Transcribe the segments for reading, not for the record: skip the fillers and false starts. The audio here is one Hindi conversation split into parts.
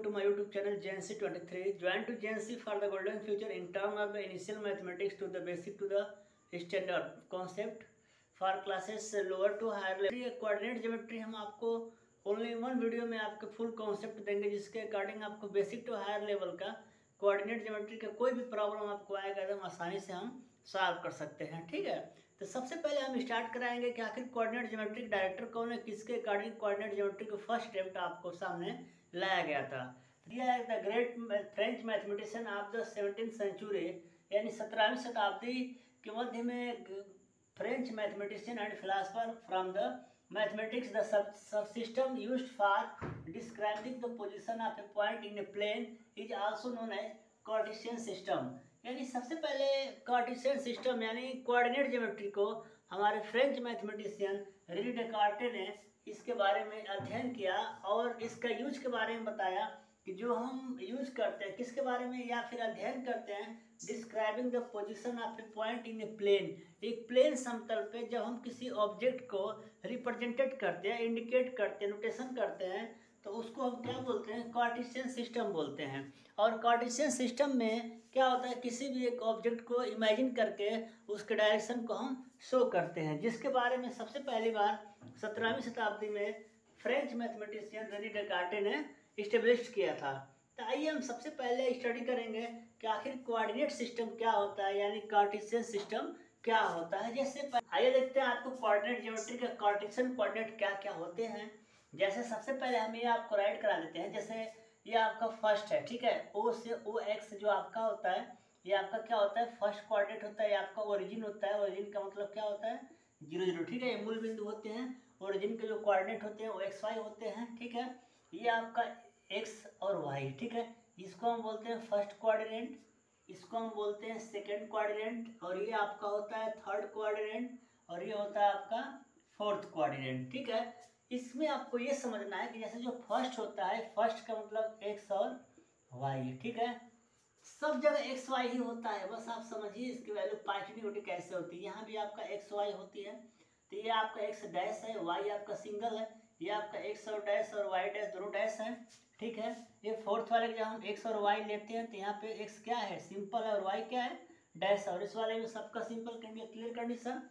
to my YouTube channel JNC23. Join to JNC for the golden future in terms of the initial mathematics to the basic to the standard concept for classes lower to higher level. Coordinate geometry हम आपको ओनली वन वीडियो में आपके फुल कॉन्सेप्ट देंगे, जिसके अकॉर्डिंग आपको बेसिक टू हायर लेवल का कोऑर्डिनेट ज्योमेट्री का कोई भी प्रॉब्लम आपको आएगा एकदम आसानी से हम सॉल्व कर सकते हैं। ठीक है, तो सबसे पहले हम स्टार्ट कराएंगे कि आखिर कोऑर्डिनेट ज्योमेट्रिक डायरेक्टर कौन है, किसके अकॉर्डिंग कोऑर्डिनेट ज्योमेट्री को फर्स्ट अटेम्प्ट आपको सामने लाया गया था। दिया है the great French mathematician of the 17th century, यानी 17वीं शताब्दी के मध्य में French mathematician and philosopher from the mathematics the subsystem used for describing the position of a point in a plane is also known as Cartesian system. यानी सबसे पहले कार्टेशियन सिस्टम यानी कोऑर्डिनेट ज्योमेट्री को हमारे फ्रेंच मैथमेटिशियन रेने डेकार्टे ने इसके बारे में अध्ययन किया और इसका यूज के बारे में बताया कि जो हम यूज करते हैं किसके बारे में या फिर अध्ययन करते हैं, describing the position of a point in a plane. एक प्लेन समतल पे जब हम किसी ऑब्जेक्ट को रिप्रेजेंटेड करते हैं, इंडिकेट करते हैं, नोटेशन करते हैं, तो उसको हम क्या बोलते हैं, कार्टेशियन सिस्टम बोलते हैं। और कार्टेशियन सिस्टम में क्या होता है, किसी भी एक ऑब्जेक्ट को इमेजिन करके उसके डायरेक्शन को हम शो करते हैं, जिसके बारे में सबसे पहली बार 17वीं शताब्दी में फ्रेंच मैथमेटिशियन रेने डेकार्टे ने इस्टेब्लिश किया था। तो आइए हम सबसे पहले स्टडी करेंगे कि आखिर कोऑर्डिनेट सिस्टम क्या होता है, यानी कार्टेशियन सिस्टम क्या होता है। जैसे आइए देखते हैं आपको कोऑर्डिनेट ज्योमेट्री के कार्टेशियन कोऑर्डिनेट क्या क्या होते हैं। जैसे सबसे पहले हम ये आपको राइट करा देते हैं। जैसे ये आपका फर्स्ट है, ठीक है, ओ से ओ एक्स जो आपका होता है, ये आपका क्या होता है, फर्स्ट कोऑर्डिनेट होता है। ये आपका ओरिजिन होता है। ओरिजिन का मतलब क्या होता है, 0 0, ठीक है। ये मूल बिंदु होते हैं। ओरिजिन के जो कोऑर्डिनेट होते हैं वो एक्स वाई होते हैं, ठीक है। ये आपका एक्स और वाई, ठीक है, इसको हम बोलते हैं फर्स्ट कोऑर्डिनेट, इसको हम बोलते हैं सेकेंड कोऑर्डिनेट, और ये आपका होता है थर्ड कोऑर्डिनेट, और ये होता है आपका फोर्थ कोऑर्डिनेट, ठीक है। इसमें आपको ये समझना है कि जैसे जो फर्स्ट होता है, फर्स्ट का मतलब एक्स और वाई, ठीक है। सब जगह एक्स वाई ही होता है, बस आप समझिए इसकी वैल्यू पार्टिटिविटी कैसे होती है। यहाँ भी आपका एक्स वाई होती है, तो ये आपका एक्स डैश है, वाई आपका सिंगल है। ये आपका एक्स और डैश और वाई डैश दोनों डैश है, ठीक है। ये फोर्थ वाले जब हम एक्स और वाई लेते हैं तो यहाँ पे एक्स क्या है, सिंपल है, और वाई क्या है, डैश। और इस वाले में सबका सिंपल कंडीशन, क्लियर कंडीशन।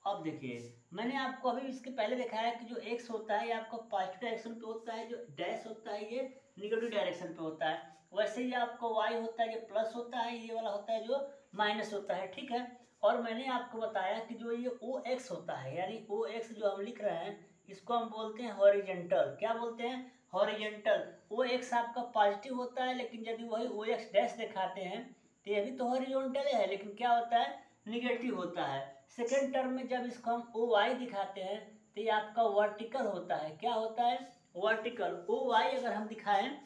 अब देखिए मैंने आपको अभी इसके पहले दिखाया कि जो एक्स होता है ये आपका पॉजिटिव डायरेक्शन पे होता है, जो डैश होता है ये निगेटिव डायरेक्शन पे होता है। वैसे ही आपको वाई होता है ये प्लस होता है, ये वाला होता है जो माइनस होता है, ठीक है। और मैंने आपको बताया कि जो ये ओ एक्स होता है, यानी ओ एक्स जो हम लिख रहे हैं इसको हम बोलते हैं हॉरिजेंटल। क्या बोलते हैं, हॉरिजेंटल। ओ एक्स आपका पॉजिटिव होता है, लेकिन यदि वही ओ एक्स डैश दिखाते हैं तो ये भी तो हॉरिजॉन्टल है, लेकिन क्या होता है, निगेटिव होता है। सेकेंड टर्म में जब इसको हम ओ वाई दिखाते हैं तो ये आपका वर्टिकल होता है। क्या होता है, वर्टिकल। ओ वाई अगर हम दिखाएं,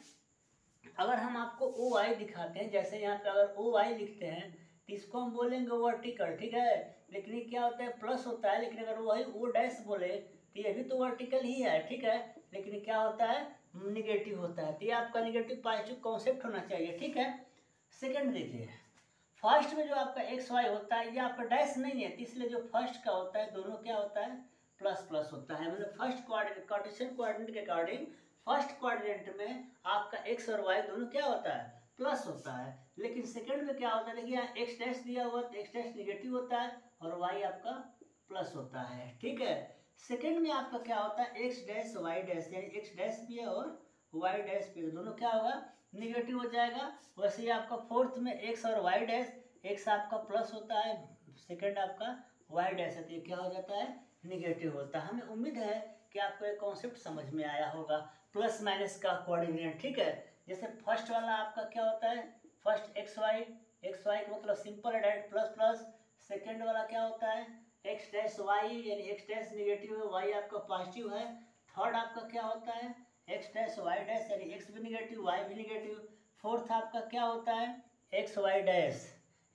अगर हम आपको ओ वाई दिखाते हैं, जैसे यहाँ पे अगर ओ वाई लिखते हैं तो इसको हम बोलेंगे वर्टिकल, ठीक है। लेकिन ये क्या होता है, प्लस होता है। लेकिन अगर वही ओ डैश बोले तो ये भी तो वर्टिकल ही है, ठीक है। लेकिन क्या होता है, निगेटिव होता है। तो ये आपका निगेटिव पॉजिटिव कॉन्सेप्ट होना चाहिए, ठीक है। सेकंड देखिए, फर्स्ट में जो आपका एक्स वाई होता है ये आपका डैश नहीं है, इसलिए जो फर्स्ट का होता है दोनों क्या होता है, प्लस प्लस होता है। मतलब फर्स्ट कोऑर्डिनेट, कार्टेशियन कोऑर्डिनेट के अकॉर्डिंग फर्स्ट कोऑर्डिनेट में आपका एक्स और वाई दोनों क्या होता है, प्लस होता है। लेकिन सेकंड में क्या होता है, देखिए यहाँ एक्स डैश दिया हुआ तो एक्स डैश निगेटिव होता है और वाई आपका प्लस होता है, ठीक है। सेकंड में आपका क्या होता है, एक्स डैश वाई डैश, यानी एक्स डैश भी है और वाई डैश भी है, दोनों क्या होगा, निगेटिव हो जाएगा। वैसे ही आपका फोर्थ में एक्स और वाई डैश, एक्स आपका प्लस होता है, सेकंड आपका वाई डैश है, तो ये क्या हो जाता है, निगेटिव होता है। हमें उम्मीद है कि आपको ये कॉन्सेप्ट समझ में आया होगा, प्लस माइनस का कोऑर्डिनेट, ठीक है। जैसे फर्स्ट वाला आपका क्या होता है, फर्स्ट एक्स वाई का मतलब सिंपल है, डायरेक्ट प्लस प्लस। सेकेंड वाला क्या होता है, एक्स डैश वाई, यानी एक्स डैश निगेटिव है, वाई आपका पॉजिटिव है। थर्ड आपका क्या होता है, एक्स डैश वाई डैश, यानी एक्स भी निगेटिव वाई भी निगेटिव। फोर्थ आपका क्या होता है, एक्स वाई डैश,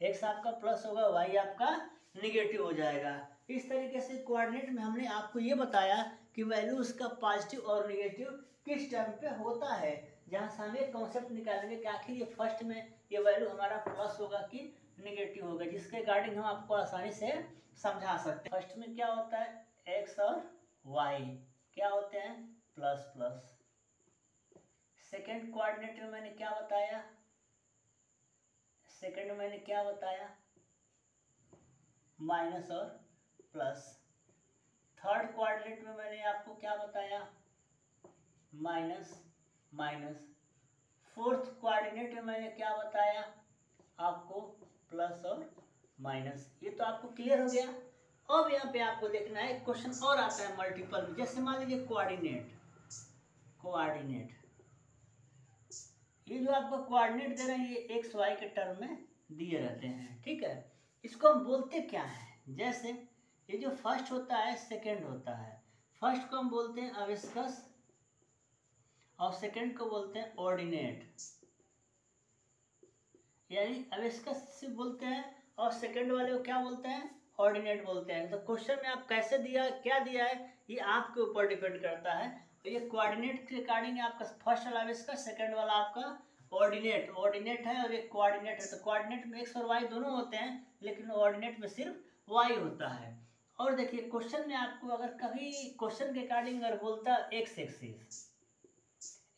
एक्स आपका प्लस होगा, वाई आपका निगेटिव हो जाएगा। इस तरीके से कोऑर्डिनेट में हमने आपको ये बताया कि वैल्यू उसका पॉजिटिव और निगेटिव किस टर्म पे होता है, जहाँ से हम एक कॉन्सेप्ट निकालेंगे कि आखिर ये फर्स्ट में ये वैल्यू हमारा प्लस होगा कि निगेटिव होगा, जिसके अकॉर्डिंग हम आपको आसानी से समझा सकते हैं। फर्स्ट में क्या होता है, एक्स और वाई क्या होते हैं, प्लस प्लस। सेकेंड कोऑर्डिनेट में मैंने क्या बताया, सेकेंड में मैंने क्या बताया, माइनस और प्लस। थर्ड कोऑर्डिनेट में मैंने आपको क्या बताया, माइनस माइनस। फोर्थ कोऑर्डिनेट में मैंने क्या बताया आपको, प्लस और माइनस। ये तो आपको क्लियर हो गया। अब यहाँ पे आपको देखना है क्वेश्चन और आता है मल्टीपल में। जैसे मान लीजिए कोऑर्डिनेट, कोऑर्डिनेट ये जो आपको कोऑर्डिनेट दे रहे हैं ये एक्स वाई के टर्म में दिए रहते हैं, ठीक है। इसको हम बोलते क्या है, जैसे ये जो फर्स्ट होता है सेकंड होता है। फर्स्ट को हम बोलते हैं अविस्कस और सेकंड को बोलते हैं ऑर्डिनेट, यानी अविस्कस से बोलते हैं और सेकंड वाले को क्या बोलते हैं, ऑर्डिनेट बोलते हैं। तो क्वेश्चन में आप कैसे दिया, क्या दिया है, ये आपके ऊपर डिपेंड करता है। तो ये कोऑर्डिनेट के अकॉर्डिंग आपका फर्स्ट वाला अविस्कस, सेकंड वाला आपका ऑर्डिनेट, ऑर्डिनेट है और एक कोऑर्डिनेट है। तो कोऑर्डिनेट में एक्स और वाई दोनों होते हैं, लेकिन ऑर्डिनेट में सिर्फ वाई होता है। और देखिए क्वेश्चन में आपको अगर कभी क्वेश्चन के अकॉर्डिंग अगर बोलता एक्स एक्सिस,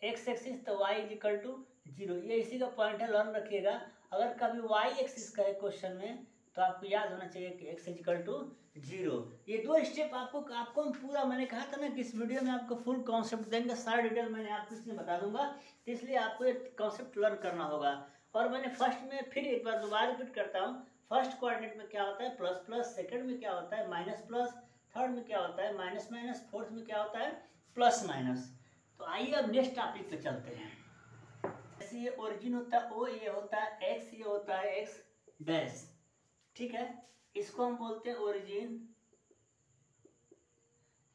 एक्स एक्सिस तो वाई इज इक्वल टू 0, ये इसी का पॉइंट है, लर्न रखिएगा। अगर कभी वाई एक्सिस का है क्वेश्चन में तो आपको याद होना चाहिए कि एक्स इज इक्वल टू 0। ये दो स्टेप आपको पूरा, मैंने कहा था ना कि इस वीडियो में आपको फुल कॉन्सेप्ट देंगे, सारा डिटेल मैंने आपको इसमें बता दूंगा, तो इसलिए आपको ये कॉन्सेप्ट लर्न करना होगा। और मैंने फर्स्ट में फिर एक बार दोबारा रिपीट करता हूँ, फर्स्ट कोऑर्डिनेट में क्या होता है प्लस प्लस, सेकंड में क्या होता है माइनस प्लस, थर्ड में क्या होता है माइनस माइनस, फोर्थ में क्या होता है प्लस माइनस। तो आइए अब नेक्स्ट टॉपिक पे चलते हैं। जैसे ये ओरिजिन होता है ओ, ये होता है एक्स, ये होता है एक्स डैश, ठीक है। इसको हम बोलते हैं ओरिजिन।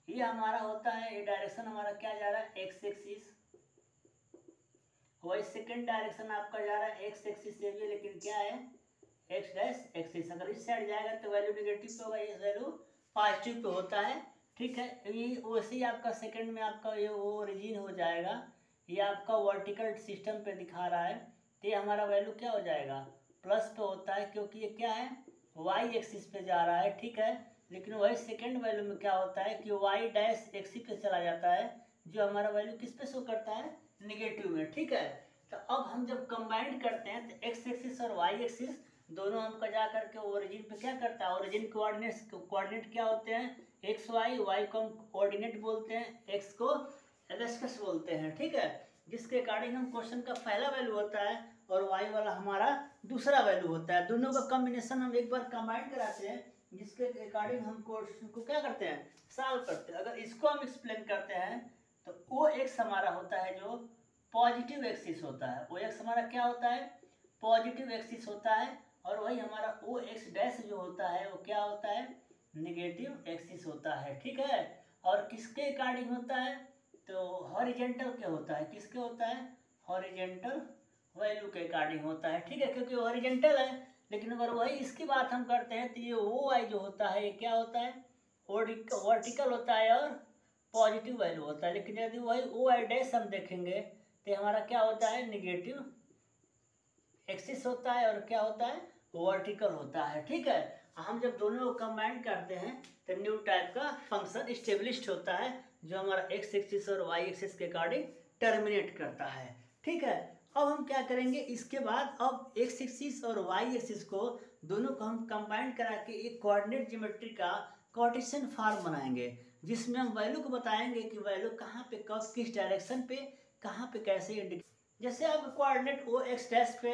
ये हमारा होता है, ये डायरेक्शन हमारा क्या जा रहा है एक्स एक्सिस, वही सेकंड डायरेक्शन आपका जा रहा है एक्स एक्सिस से भी, लेकिन क्या है एक्स डैश एक्सिस। अगर इस साइड जाएगा तो वैल्यू नेगेटिव पे होगा, ये वैल्यू पॉजिटिव पे होता है, ठीक है। ये वैसे ही आपका सेकंड में आपका ये ओरिजिन हो जाएगा, ये आपका वर्टिकल सिस्टम पे दिखा रहा है, तो ये हमारा वैल्यू क्या हो जाएगा प्लस पे होता है, क्योंकि ये क्या है वाई एक्सिस पे जा रहा है, ठीक है। लेकिन वही सेकंड वैल्यू में क्या होता है कि वाई डैश एक्सिस पे चला जाता है, जो हमारा वैल्यू किस पे शो करता है निगेटिव में, ठीक है। तो अब हम जब कंबाइन करते हैं तो एक्स एक्सिस और वाई एक्सिस दोनों हमको जा करके ओरिजिन पे क्या करता है, ओरिजिन कोऑर्डिनेट क्या होते हैं एक्स वाई, वाई को हम ऑर्डिनेट बोलते हैं, एक्स को एवेस्कस बोलते हैं, ठीक है। जिसके अकॉर्डिंग हम क्वेश्चन का पहला वैल्यू होता है और वाई वाला हमारा दूसरा वैल्यू होता है। दोनों का कॉम्बिनेशन हम एक बार कंबाइन कराते हैं, जिसके अकॉर्डिंग हम क्वेश्चन को क्या करते हैं सॉल्व करते हैं। अगर इसको हम एक्सप्लेन करते हैं तो ओ एक्स हमारा होता है जो पॉजिटिव एक्सिस होता है, ओ एक्स हमारा क्या होता है पॉजिटिव एक्सिस होता है, और वही हमारा ओ एक्स डैश जो होता है वो क्या होता है नेगेटिव एक्सिस होता है, ठीक है। और किसके अकॉर्डिंग होता है तो हॉरिजेंटल क्या होता है, किसके होता है हॉरिजेंटल वैल्यू के अकॉर्डिंग होता है, ठीक है, क्योंकि हॉरिजेंटल है। लेकिन अगर वही इसकी बात हम करते हैं तो ये ओ आई जो होता है ये क्या होता है वर्टिकल होता है और पॉजिटिव वैल्यू होता है। लेकिन यदि वही ओ आई डैश हम देखेंगे तो हमारा क्या होता है निगेटिव एक्सिस होता है और क्या होता है वर्टिकल होता है, ठीक है। हम जब दोनों को कंबाइन करते हैं तो न्यू टाइप का फंक्शन स्टेब्लिश्ड होता है, जो हमारा एक्स एक्सिस और वाई एक्सिस के अकॉर्डिंग टर्मिनेट करता है, ठीक है। अब हम क्या करेंगे इसके बाद, अब एक्स एक्सिस और वाई एक्सिस को दोनों को हम कंबाइन करा के एक कोऑर्डिनेट ज्योमेट्री का कार्टेशियन फॉर्म बनाएंगे, जिसमें हम वैल्यू को बताएंगे कि वैल्यू कहाँ पे कब किस डायरेक्शन पे कहाँ पे कैसे इंडिकेट। जैसे आप कोऑर्डिनेट ओ एक्स डैश पे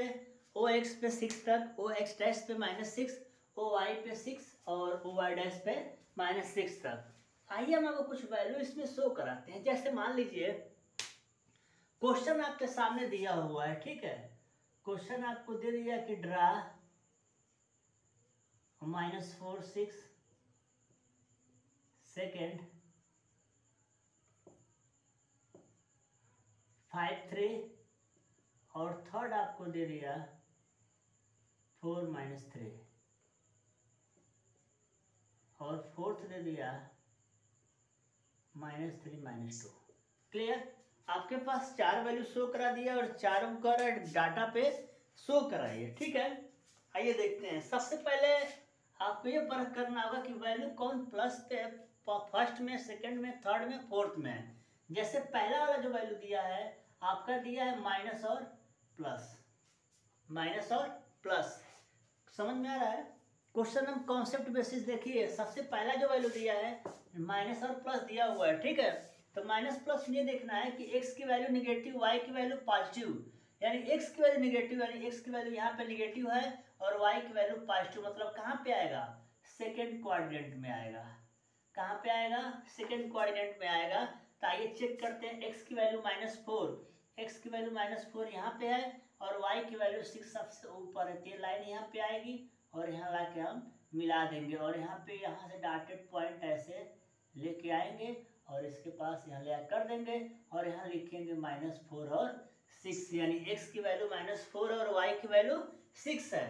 ओ एक्स पे 6 तक, ओ एक्स डैश पे -6, ओ वाई पे 6 और ओ वाई डैश पे -6 तक। आइए हम आपको कुछ वैल्यू इसमें शो कराते हैं। जैसे मान लीजिए क्वेश्चन आपके सामने दिया हुआ है, ठीक है। क्वेश्चन आपको दे दिया कि ड्रा -4 6 सेकेंड 5 3 और थर्ड आपको दे दिया 4 -3 और फोर्थ दे दिया -3 -2। क्लियर, आपके पास 4 वैल्यू शो करा दिया और चारों का डाटा पे शो कराइए, ठीक है। आइए देखते हैं। सबसे पहले आपको ये परख करना होगा कि वैल्यू कौन प्लस पे फर्स्ट में, सेकंड में, थर्ड में, फोर्थ में। जैसे पहला वाला जो वैल्यू दिया है आपका दिया है माइनस और प्लस, माइनस और प्लस। समझ में आ रहा है? क्वेश्चन हम कॉन्सेप्ट बेसिस देखिए, सबसे पहला जो वैल्यू दिया है माइनस और प्लस दिया हुआ है, ठीक है। तो माइनस प्लस ये देखना है कि x की वैल्यू निगेटिव, y की वैल्यू पॉजिटिव, यानी x की वैल्यू निगेटिव यानी x की वैल्यू यहाँ पे निगेटिव है और y की वैल्यू पॉजिटिव, मतलब कहाँ पे आएगा? सेकेंड क्वाड्रेंट में आएगा। कहाँ पे आएगा? सेकेंड क्वाड्रेंट में आएगा। तो आइए चेक करते हैं, x की वैल्यू -4, x की वैल्यू -4 यहाँ पे है और y की वैल्यू 6 सबसे ऊपर है। ये लाइन यहाँ पे आएगी और यहाँ ला के हम मिला देंगे और यहाँ पे यहाँ से डॉटेड पॉइंट ऐसे लेके आएंगे और इसके पास यहाँ ले कर देंगे और यहाँ लिखेंगे -4 और 6, यानी x की वैल्यू -4 और y की वैल्यू 6 है।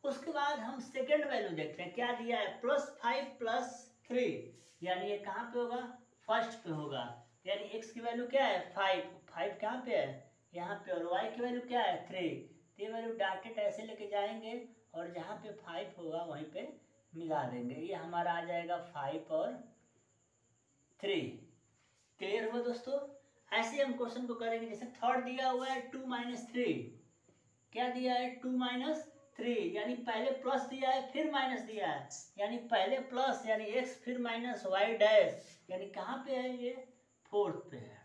उसके बाद हम सेकेंड वैल्यू देखते हैं, क्या दिया है? +5 + 3, यानी ये कहाँ पे होगा? फर्स्ट पे होगा, यानी x की वैल्यू क्या है? 5 कहाँ पे है? यहाँ पे, और y की वैल्यू क्या है? 3। तो ये वैल्यू डॉटेड ऐसे लेके जाएंगे और जहाँ पे 5 होगा वहीं पे मिला देंगे। ये हमारा आ जाएगा 5 और 3। क्लियर हुआ दोस्तों? ऐसे हम क्वेश्चन को करेंगे। जैसे थर्ड दिया हुआ है 2 - 3, क्या दिया है? 2 - 3, यानी पहले प्लस दिया है फिर माइनस दिया है, यानी पहले प्लस यानी x फिर माइनस y डैश, यानी कहाँ पे है? ये फोर्थ पे है।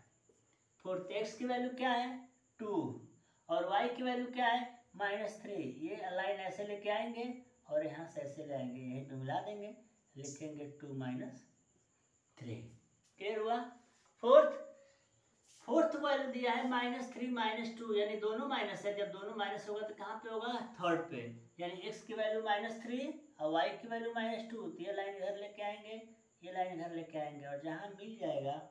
फोर्थ, x की वैल्यू क्या है? 2 और y की वैल्यू क्या है? -3। ये लाइन ऐसे लेके आएंगे और यहाँ से ऐसे ले आएंगे, यहीं पे मिला देंगे, लिखेंगे 2 - 3। क्लियर हुआ? फोर्थ वैल्यू दिया है -3 - 2, यानी दोनों माइनस है। जब दोनों माइनस होगा तो कहाँ पे होगा? थर्ड पे, यानी x की वैल्यू -3 और y की वैल्यू -2। तो ये लाइन इधर लेके आएंगे, ये लाइन इधर लेके आएंगे और जहाँ मिल जाएगा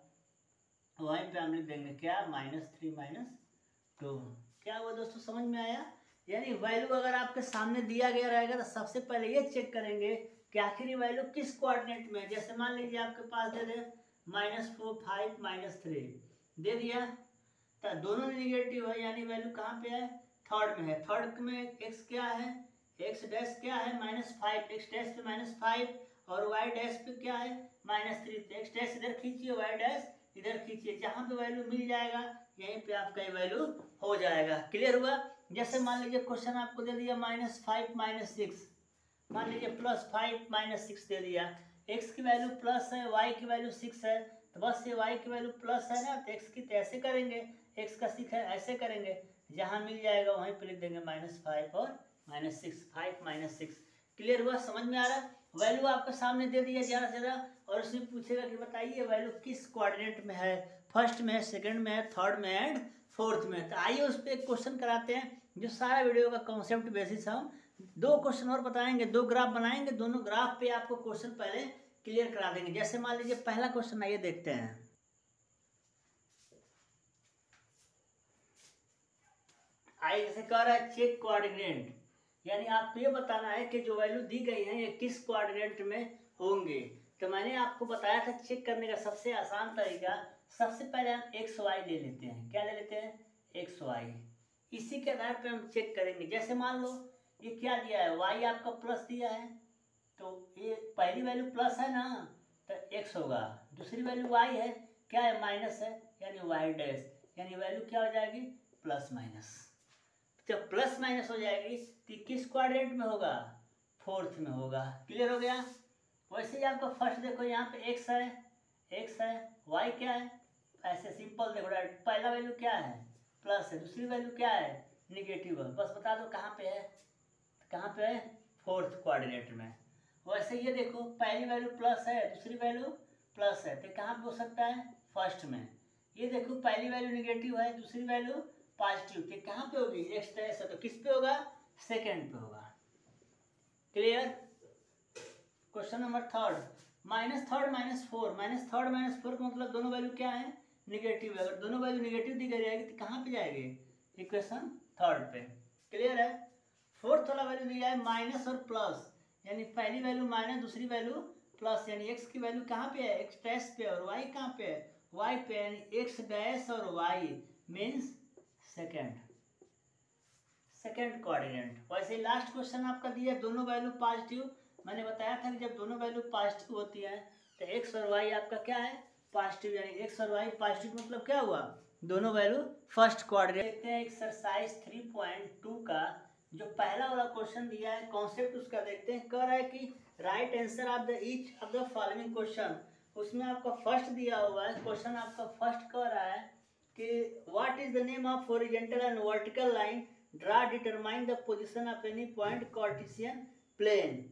वहीं पे हम लिख देंगे क्या? -3 - 2। क्या हुआ दोस्तों? समझ में आया? यानी वैल्यू अगर आपके सामने दिया गया रहेगा तो सबसे पहले ये चेक करेंगे कि आखिर ये वैल्यू किस कोऑर्डिनेट में है। जैसे मान लीजिए आपके पास दे दे -4 5 -3 दे दिया, तो दोनों निगेटिव है, यानी वैल्यू कहाँ पे है? थर्ड में है। थर्ड में x क्या है? x डैश क्या है? -5, x डैश पे -5 और y डैश पे क्या है? -3। तो x डैश इधर खींचिए, y डैश इधर खींचिए, जहाँ पे वैल्यू मिल जाएगा यहीं पे आपका ये वैल्यू हो जाएगा। क्लियर हुआ? जैसे मान लीजिए क्वेश्चन आपको दे दिया -5 - 6, मान लीजिए +5 - 6 दे दिया, x की वैल्यू प्लस है, y की वैल्यू 6 है, तो बस ये y की वैल्यू प्लस है ना, तो x की तो ऐसे करेंगे, x का 6 है ऐसे करेंगे, जहाँ मिल जाएगा वहीं पे लिख देंगे -5 और -6, 5 - 6। क्लियर हुआ? समझ में आ रहा है? वैल्यू आपके सामने दे दिया ज़्यादा से ज़्यादा और उसमें पूछेगा कि बताइए वैल्यू किस कोऑर्डिनेट में है, फर्स्ट में है, सेकंड में है, थर्ड में एंड फोर्थ में। तो आइए उस पर एक क्वेश्चन कराते हैं, जो सारा वीडियो का कॉन्सेप्ट बेसिस हम 2 क्वेश्चन और बताएंगे, 2 ग्राफ बनाएंगे, दोनों ग्राफ पे आपको क्वेश्चन पहले क्लियर करा देंगे। जैसे मान लीजिए पहला क्वेश्चन, आइए देखते हैं। आइए जैसे कह रहा है चेक कोऑर्डिनेट, यानी आपको ये बताना है कि जो वैल्यू दी गई है ये किस कोऑर्डिनेट में होंगे। तो मैंने आपको बताया था चेक करने का सबसे आसान तरीका, सबसे पहले हम XY ले लेते हैं। क्या ले लेते हैं? XY। इसी के आधार पर हम चेक करेंगे। जैसे मान लो ये क्या दिया है? Y आपका प्लस दिया है, तो ये पहली वैल्यू प्लस है ना, तो x होगा। दूसरी वैल्यू y है, क्या है? माइनस है, यानी y डैश, यानी वैल्यू क्या हो जाएगी? Plus minus. जब प्लस माइनस हो जाएगी तो किस क्वाड्रेंट में होगा? फोर्थ में होगा। क्लियर हो गया? वैसे ही आपका फर्स्ट देखो, यहाँ पे x है, y क्या है? ऐसे सिंपल देखो, पहला वैल्यू क्या है? प्लस है, दूसरी वैल्यू क्या है? निगेटिव है। बस बता दो कहाँ पे है, कहाँ पे है? फोर्थ क्वाड्रेंट में। वैसे ये देखो, पहली वैल्यू प्लस है, दूसरी वैल्यू प्लस है, तो कहाँ पे हो सकता है? फर्स्ट में। ये देखो, पहली वैल्यू निगेटिव है, दूसरी वैल्यू पॉजिटिव, तो कहाँ पे होगी? x डैश है, तो किस पे होगा? सेकंड पे होगा। क्लियर? क्वेश्चन नंबर थर्ड, -4 का मतलब दोनों वैल्यू क्या है? निगेटिव है। अगर दोनों वैल्यू निगेटिव दी गई रहेगी तो कहाँ पे जाएगी? इक्वेशन थर्ड पे। क्लियर है? फोर्थ वाला वैल्यू दिया है माइनस और प्लस, यानी पहली वैल्यू माइनस, दूसरी वैल्यू प्लस, यानी x की वैल्यू कहाँ पे है? x डैश पे, और y कहाँ पे है? y पे, यानी x डैश और y मीन्स सेकेंड कोऑर्डिनेट। वैसे लास्ट क्वेश्चन आपका दिया दोनों वैल्यू पॉजिटिव। मैंने बताया था कि जब दोनों वैल्यू पॉजिटिव होती है तो x और y आपका क्या है? पॉजिटिव, यानी x और y पॉजिटिव मतलब क्या हुआ? दोनों वैल्यू फर्स्ट क्वाड्रेंट। देखते हैं एक्सरसाइज 3.2 का जो पहला वाला क्वेश्चन दिया है, कॉन्सेप्ट उसका देखते हैं। कह रहा है कि right answer of the each of the following question. उसमें आपका फर्स्ट दिया हुआ है क्वेश्चन, आपका फर्स्ट कह रहा है कि what is the name of horizontal and vertical line draw determine the position of any point Cartesian plane.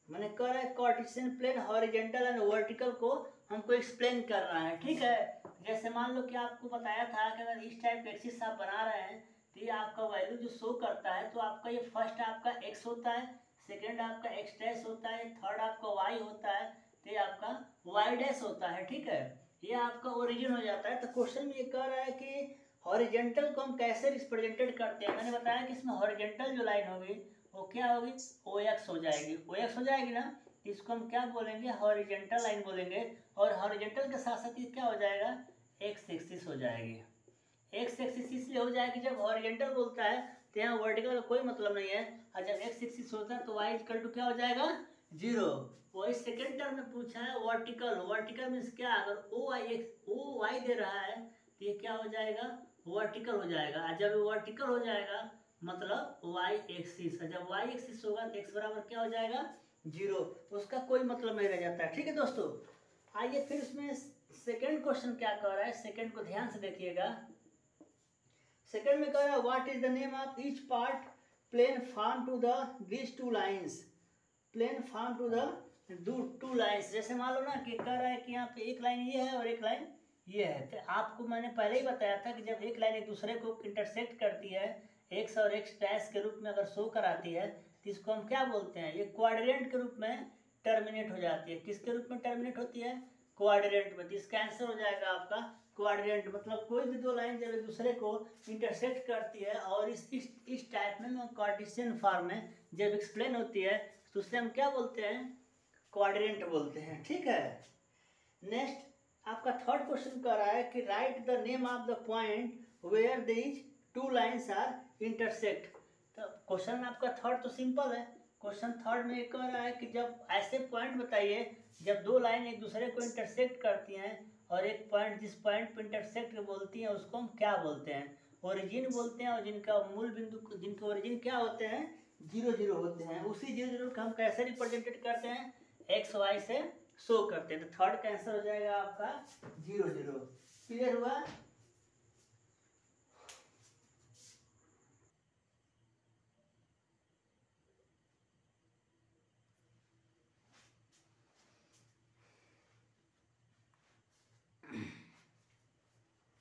मैंने कह रहा है Cartesian plane horizontal and vertical को हमको एक्सप्लेन कर रहा है, ठीक है। जैसे मान लो कि आपको बताया था कि अगर इस टाइप एक्सिस आप बना रहे हैं तो ये आपका वैल्यू जो शो करता है, तो आपका ये फर्स्ट आपका एक्स होता है, सेकंड आपका एक्स डैश होता है, थर्ड आपका वाई होता है, तो ये आपका वाई डैश होता है, ठीक है। ये आपका ओरिजिन हो जाता है। तो क्वेश्चन में ये कह रहा है कि हॉरिजॉन्टल को हम कैसे रिप्रेजेंटेड करते हैं। मैंने बताया कि इसमें हॉरिजॉन्टल जो लाइन होगी वो क्या होगी, ओ एक्स हो जाएगी, ओ एक्स हो जाएगी ना। इसको हम क्या बोलेंगे, हॉरिजॉन्टल लाइन बोलेंगे। और हॉरिजॉन्टल के साथ साथ ये क्या हो जाएगा, एक्स एक्सिस हो जाएगी। एक्स एक्सिस इसलिए हो जाएगी जब हॉरिजॉन्टल बोलता है तो यहाँ वर्टिकल का कोई मतलब नहीं है, और जब एक्स एक्सिस होता है तो वाई इक्वल टू क्या हो जाएगा, 0। वही सेकंड टर्म में पूछा है वर्टिकल। वर्टिकल मीन्स क्या, अगर ओ वाई दे रहा है तो ये क्या हो जाएगा, वर्टिकल हो जाएगा। और जब वर्टिकल हो जाएगा मतलब वाई एक्सिस, जब वाई एक्सिस होगा तो एक्स बराबर क्या हो जाएगा, 0। उसका कोई मतलब नहीं रह जाता है, ठीक है दोस्तों। आइए फिर उसमें सेकंड क्वेश्चन क्या कह रहा है, सेकंड को ध्यान से देखिएगा। सेकंड में कह रहा है what is the name of each part plane form to the this two lines, plane form to the two lines. जैसे मान लो ना कि कह रहा है कि यहाँ पे एक लाइन ये है और एक लाइन ये है, तो आपको मैंने पहले ही बताया था कि जब एक लाइन एक दूसरे को इंटरसेक्ट करती है, एक्स और एक्स डैश के रूप में अगर शो कराती है, तो इसको हम क्या बोलते हैं, ये क्वाड्रेंट के रूप में टर्मिनेट हो जाती है। किसके रूप में टर्मिनेट होती है, क्वाड्रेंट में। तो इसका आंसर हो जाएगा आपका क्वाड्रेंट। मतलब कोई भी दो लाइन जब एक दूसरे को इंटरसेक्ट करती है और इस टाइप में कार्टेशियन फॉर्म में जब एक्सप्लेन होती है तो उससे हम क्या बोलते हैं, क्वाड्रेंट बोलते हैं, ठीक है। नेक्स्ट आपका थर्ड क्वेश्चन कर रहा है कि write the name of the point where these two lines are intersect. तो क्वेश्चन आपका थर्ड तो सिंपल है। क्वेश्चन थर्ड में कह रहा है कि जब ऐसे पॉइंट बताइए जब दो लाइन एक दूसरे को इंटरसेक्ट करती हैं और एक पॉइंट जिस पॉइंट पर इंटरसेक्ट बोलती हैं उसको हम क्या बोलते हैं, ओरिजिन बोलते हैं। और जिनका मूल बिंदु, जिनके ओरिजिन क्या होते हैं, 0 0 होते हैं, उसी 0 0 को हम कैसे रिप्रेजेंटेड करते हैं, एक्स वाई से शो करते हैं। तो थर्ड का आंसर हो जाएगा आपका 0 0। क्लियर हुआ।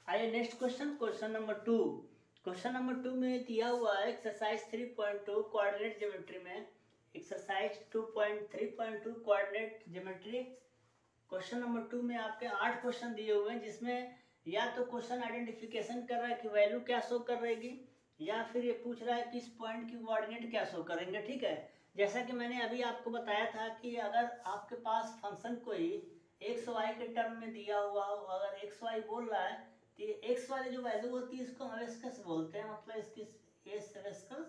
आइए next question, question number 2। Question number 2 में दिया हुआ है एक्सरसाइज 3.2 कोऑर्डिनेट ज्योमेट्री में, exercise 2.3.2 coordinate geometry. Question number 2 में आपके 8 क्वेश्चन दिए हुए हैं, जिसमें या तो क्वेश्चन आइडेंटिफिकेशन कर रहा है कि वैल्यू क्या शो कर रहेगी, या फिर ये पूछ रहा है कि इस पॉइंट की कोऑर्डिनेट क्या शो करेंगे, ठीक है। जैसा कि मैंने अभी आपको बताया था कि अगर आपके पास फंक्शन कोई एक्स वाई के टर्म में दिया हुआ हो, अगर एक्स वाई बोल रहा है तो एक्स वाली जो वैल्यू होती है इसको हम वेस्कस बोलते हैं, मतलब इसकी एस वेस्कस,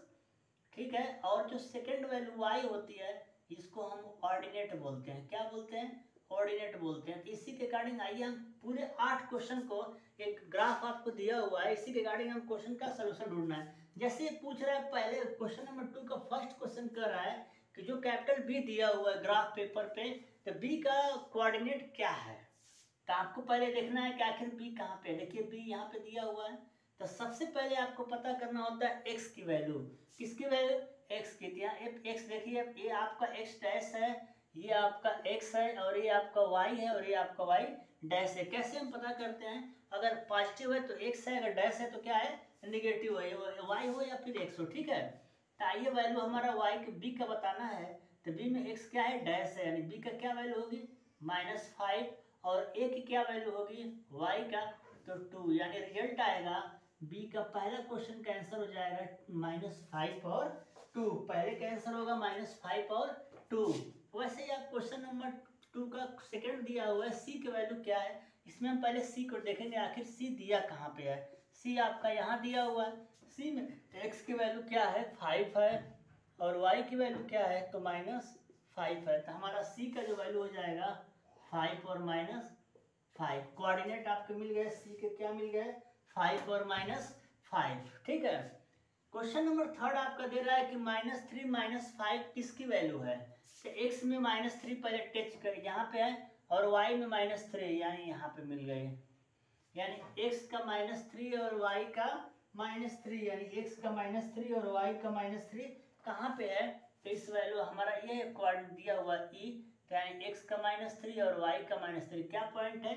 ठीक है। और जो सेकंड वैल्यू वाई होती है इसको हम ऑर्डिनेट बोलते हैं, क्या बोलते हैं, ऑर्डिनेट बोलते हैं। तो इसी के अकॉर्डिंग आइए हम पूरे 8 क्वेश्चन को, एक ग्राफ आपको दिया हुआ है, इसी के अकॉर्डिंग हम क्वेश्चन का सोल्यूशन ढूंढना है। जैसे पूछ रहा है पहले क्वेश्चन नंबर 2 का फर्स्ट क्वेश्चन कर रहा है कि जो कैपिटल बी दिया हुआ है ग्राफ पेपर पे, तो बी का कोऑर्डिनेट क्या है। तो आपको पहले देखना है कि आखिर बी कहाँ पे है। देखिए बी यहाँ पे दिया हुआ है, तो सबसे पहले आपको पता करना होता है एक्स की वैल्यू। किसकी वैल्यू, एक्स की। यहाँ एक्स देखिए, ये आपका एक्स डैश है, ये आपका एक्स है, और ये आपका वाई है, और ये आपका वाई डैश है। कैसे हम पता करते हैं, अगर पॉजिटिव है तो एक्स है, अगर डैश है तो क्या है, निगेटिव है, वाई हो या फिर एक्स हो, ठीक है। तो आइए वैल्यू हमारा वाई के बी का बताना है, तो बी में एक्स क्या है, डैश है, यानी बी का क्या वैल्यू होगी, -5, और ए की क्या वैल्यू होगी, y का, तो 2, यानी रिजल्ट आएगा b का पहला क्वेश्चन का आंसर हो जाएगा -5 और 2। पहले का आंसर होगा -5 और 2। वैसे ही आप क्वेश्चन नंबर 2 का सेकंड दिया हुआ है c की वैल्यू क्या है, इसमें हम पहले c को देखेंगे आखिर c दिया कहाँ पे है। c आपका यहाँ दिया हुआ है, c में x की वैल्यू क्या है, 5 है, और y की वैल्यू क्या है, तो -5 है। तो हमारा c का जो वैल्यू हो जाएगा 5 और -5। कोऑर्डिनेट आपके मिल गए, सी के क्या मिल गए, 5 और -5, ठीक है। क्वेश्चन नंबर थर्ड आपका दे रहा है कि -3 -5 किसकी वैल्यू है। तो x में -3 पहले टेच कर यहाँ पे है और y में -3 यानी यहाँ पे मिल गए, यानी x का -3 और y का -3, यानी x का -3 और y का -3 कहाँ पे है। तो इस वैल्यू हमारा ये कोऑर्डिनेट दिया हुआ e, यानी x का -3 और y का -3 क्या पॉइंट है,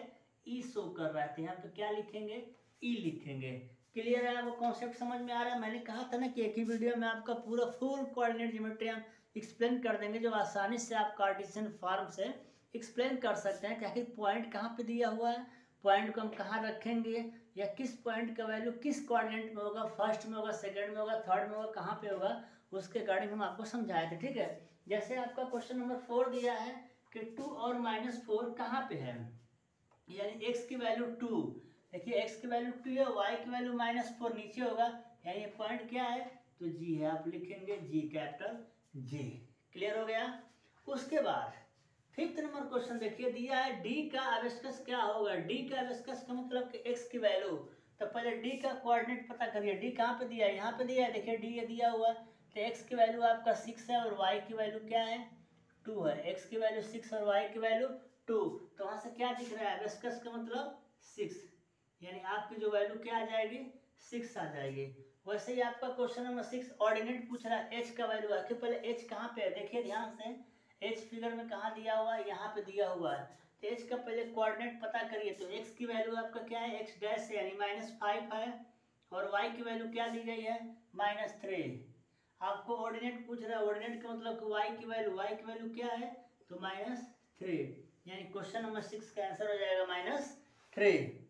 e शो कर रहा है। तो यहाँ पे क्या लिखेंगे, e लिखेंगे। क्लियर है, आपको कॉन्सेप्ट समझ में आ रहा है। मैंने कहा था ना कि एक ही वीडियो में आपका पूरा फुल कोऑर्डिनेट ज्योमेट्री हम एक्सप्लेन कर देंगे, जो आसानी से आप कार्टेशियन फॉर्म से एक्सप्लेन कर सकते हैं कि आखिर पॉइंट कहाँ पे दिया हुआ है, पॉइंट को हम कहाँ रखेंगे, या किस पॉइंट का वैल्यू किस कोऑर्डिनेट में होगा, फर्स्ट में होगा, सेकंड में होगा, थर्ड में होगा, कहाँ पे होगा, उसके अकॉर्डिंग हम आपको समझाए थे, ठीक है। जैसे आपका क्वेश्चन नंबर 4 दिया है कि 2 और -4 कहाँ पे है, यानी x की वैल्यू 2, देखिए x की वैल्यू 2 है, y की वैल्यू -4 नीचे होगा, यानी ये पॉइंट क्या है, तो g है, आप लिखेंगे g, कैपिटल G। क्लियर हो गया। उसके बाद फिफ्थ नंबर क्वेश्चन देखिए, दिया है d का अवेस्कस क्या होगा। d का अवेस्कस का मतलब कि x की वैल्यू, तो पहले d का कोऑर्डिनेट पता करिए। d कहाँ पे दिया है, यहाँ पे दिया है, देखिए d ये दिया हुआ है, तो x की वैल्यू आपका 6 है और y की वैल्यू क्या है, 2 है। x की वैल्यू 6 और y की वैल्यू 2, तो वहाँ से क्या दिख रहा है, अवेस्कस का मतलब 6, यानी आपकी जो वैल्यू क्या आ जाएगी, 6 आ जाएगी। वैसे ही आपका क्वेश्चन नंबर 6 ऑर्डिनेट पूछ रहा है, h का वैल्यू है, कि पहले h कहाँ पे है, देखिए ध्यान से, h फिगर में कहाँ दिया हुआ है, यहाँ पे दिया हुआ है, तो h का पहले कोऑर्डिनेट पता करिए। तो x की वैल्यू आपका क्या है, x डैश है, यानी -5 है, और y की वैल्यू क्या दी गई है, -3। आपको ऑर्डिनेट पूछ रहा है, ऑर्डिनेट का मतलब कि y की वैल्यू क्या है, तो -3, यानी क्वेश्चन नंबर 6 का आंसर हो जाएगा -3।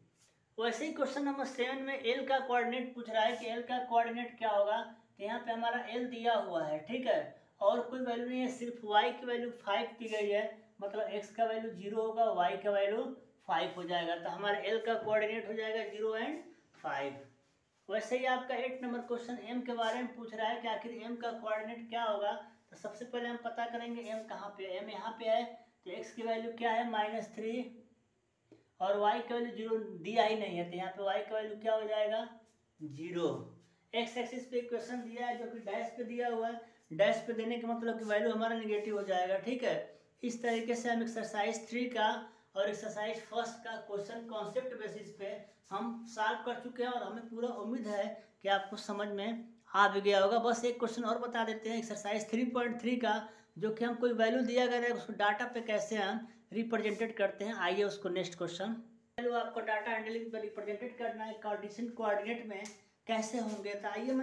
वैसे ही क्वेश्चन नंबर 7 में l का कोऑर्डिनेट पूछ रहा है कि l का कोऑर्डिनेट क्या होगा। तो यहाँ पे हमारा l दिया हुआ है, ठीक है, और कोई वैल्यू नहीं है, सिर्फ y की वैल्यू 5 दी गई है, मतलब x का वैल्यू 0 होगा, y का वैल्यू 5 हो जाएगा, तो हमारा l का कोऑर्डिनेट हो जाएगा 0 और 5। वैसे ही आपका 8 नंबर क्वेश्चन m के बारे में पूछ रहा है कि आखिर m का कोऑर्डिनेट क्या होगा। तो सबसे पहले हम पता करेंगे m कहाँ पे है, m यहाँ पे है, तो x की वैल्यू क्या है, -3, और y का वैल्यू 0 दिया ही नहीं है, तो यहाँ पे y का वैल्यू क्या हो जाएगा, 0। x एक्सिस पे क्वेश्चन दिया है जो कि डैश पे दिया हुआ है, डैश पे देने का मतलब कि वैल्यू हमारा नेगेटिव हो जाएगा, ठीक है। इस तरीके से हम एक्सरसाइज 3 का और एक्सरसाइज फर्स्ट का क्वेश्चन कॉन्सेप्ट बेसिस पे हम सॉल्व कर चुके हैं, और हमें पूरा उम्मीद है कि आपको समझ में आ भी गया होगा। बस एक क्वेश्चन और बता देते हैं, एक्सरसाइज 3.3 का, जो कि हम कोई वैल्यू दिया गया है उसको डाटा पे कैसे हम रिप्रेजेंटेड करते हैं। आइए उसको नेक्स्ट क्वेश्चन, वैल्यू आपको डाटा हैंडलिंग पर रिप्रेजेंटेड करना है, कार्टेशियन कोऑर्डिनेट में कैसे होंगे। तो आइए,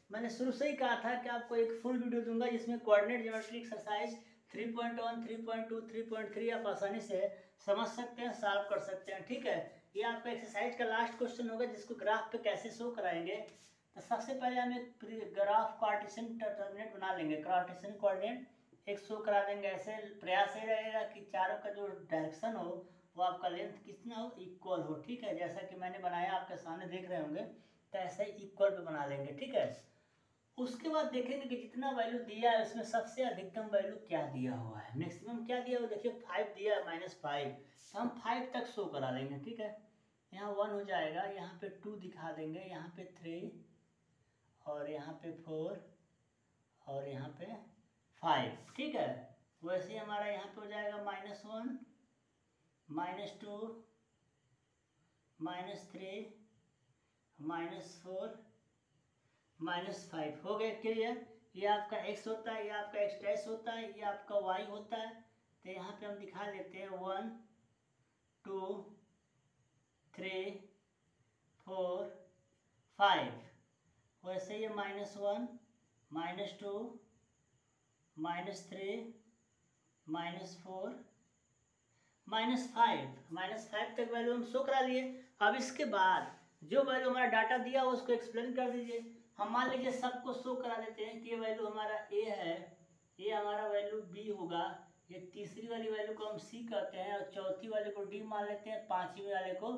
मैंने शुरू से ही कहा था कि आपको एक फुल वीडियो दूंगा जिसमें कोऑर्डिनेट ज्योमेट्री एक्सरसाइज 3.1, 3.2, 3.3 आप आसानी से समझ सकते हैं, सॉल्व कर सकते हैं, ठीक है। ये आपका एक्सरसाइज का लास्ट क्वेश्चन होगा, जिसको ग्राफ पे कैसे शो कराएंगे। तो सबसे पहले हम एक ग्राफ कार्टेशियन कोऑर्डिनेट बना लेंगे, कार्टेशियन कोऑर्डिनेट एक शो करा देंगे। ऐसे प्रयास ये रहेगा कि चारों का जो डायरेक्शन हो वो आपका लेंथ कितना हो, इक्वल हो, ठीक है। जैसा कि मैंने बनाया आपके सामने देख रहे होंगे, तो ऐसे इक्वल पे बना लेंगे, ठीक है। उसके बाद देखेंगे कि जितना वैल्यू दिया है उसमें सबसे अधिकतम वैल्यू क्या दिया हुआ है, मैक्सिमम क्या दिया हुआ, देखिए 5 दिया है, -5, तो हम 5 तक शो करा लेंगे, ठीक है। यहाँ 1 हो जाएगा, यहाँ पे 2 दिखा देंगे, यहाँ पे 3, और यहाँ पे 4, और यहाँ पे 5, ठीक है। वैसे ही हमारा यहाँ पे हो जाएगा -1, -2, -3, -4, -5 हो गए, क्लियर। ये आपका x होता है, ये आपका x डैश होता है, ये आपका y होता है। तो यहाँ पे हम दिखा लेते हैं 1, 2, 3, 4, 5। वैसे ये -1, -2, -3, -4, -5 तक वैल्यू हम शो करा लिए। अब इसके बाद जो वैल्यू हमारा डाटा दिया हो उसको एक्सप्लेन कर दीजिए। हम मान लीजिए सबको शो करा देते हैं कि ये वैल्यू हमारा a है, ये हमारा वैल्यू b होगा, ये तीसरी वाली वैल्यू को हम c कहते हैं, और चौथी वाले को d मान लेते हैं, पांचवी वाले को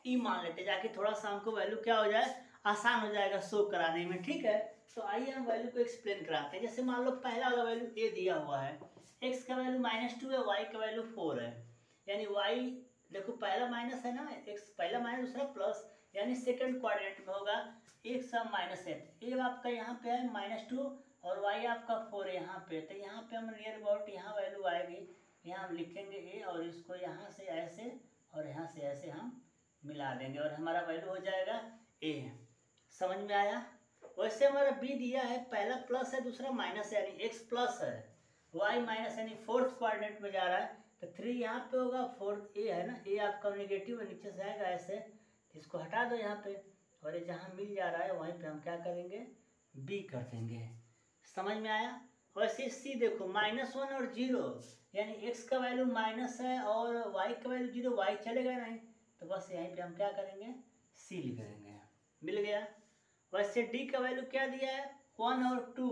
e मान लेते हैं, जाके थोड़ा सा हमको वैल्यू क्या हो जाए, आसान हो जाएगा शो कराने में, ठीक है। तो आइए हम वैल्यू को एक्सप्लेन कराते हैं। जैसे मान लो पहला वाला वैल्यू a दिया हुआ है, x का वैल्यू -2 है, y का वैल्यू 4 है, यानी y देखो पहला माइनस है ना, एक्स पहला माइनस दूसरा प्लस, यानी सेकंड क्वाड्रेंट में होगा एक्स अब माइनस एट, ये आपका यहाँ पे है -2 और वाई आपका 4 है यहाँ पे, तो यहाँ पे हम नियर अबाउट यहाँ वैल्यू आएगी, यहाँ हम लिखेंगे ए और इसको यहाँ से ऐसे और यहाँ से ऐसे हम मिला देंगे और हमारा वैल्यू हो जाएगा ए। समझ में आया? वैसे हमारा बी दिया है, पहला प्लस है दूसरा माइनस है, यानी एक्स प्लस है, वाई माइनस यानी फोर्थ क्वाड्रेंट में जा रहा है, तो 3 यहाँ पे होगा, फोर्थ ए है ना, ए आपका नेगेटिव है नीचे से आएगा ऐसे, इसको हटा दो यहाँ पे, और ये जहाँ मिल जा रहा है वहीं पे हम क्या करेंगे, बी कर देंगे। समझ में आया? वैसे सी देखो -1 और 0, यानी एक्स का वैल्यू माइनस है और वाई का वैल्यू 0, वाई चलेगा नहीं, तो बस यहीं पे हम क्या करेंगे, सी लिख देंगे। मिल गया? वैसे डी का वैल्यू क्या दिया है, 1 और 2,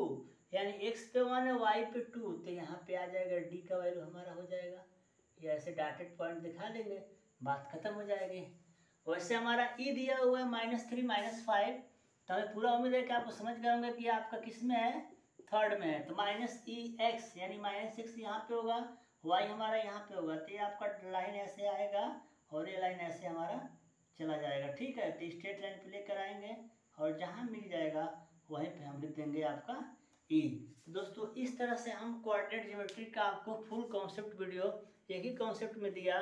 यानी एक्स पे 1 है वाई पे 2, तो यहाँ पे आ जाएगा डी का वैल्यू हमारा हो जाएगा, ये ऐसे डॉटेड पॉइंट दिखा देंगे, बात खत्म हो जाएगी। वैसे हमारा ई दिया हुआ है -3 -5, तो हमें पूरा उम्मीद है कि आपको समझ गए होंगे कि आपका किस में है, थर्ड में है, तो -EX यानी -6 यहाँ पे होगा, वाई हमारा यहाँ पे होगा, तो ये आपका लाइन ऐसे आएगा और ये लाइन ऐसे हमारा चला जाएगा। ठीक है, तो स्ट्रेट लाइन पे लेकर आएंगे और जहाँ मिल जाएगा वहीं पे हम लिख देंगे आपका ई। तो दोस्तों इस तरह से हम कोऑर्डिनेट ज्योमेट्री का आपको फुल कॉन्सेप्ट वीडियो एक ही कॉन्सेप्ट में दिया,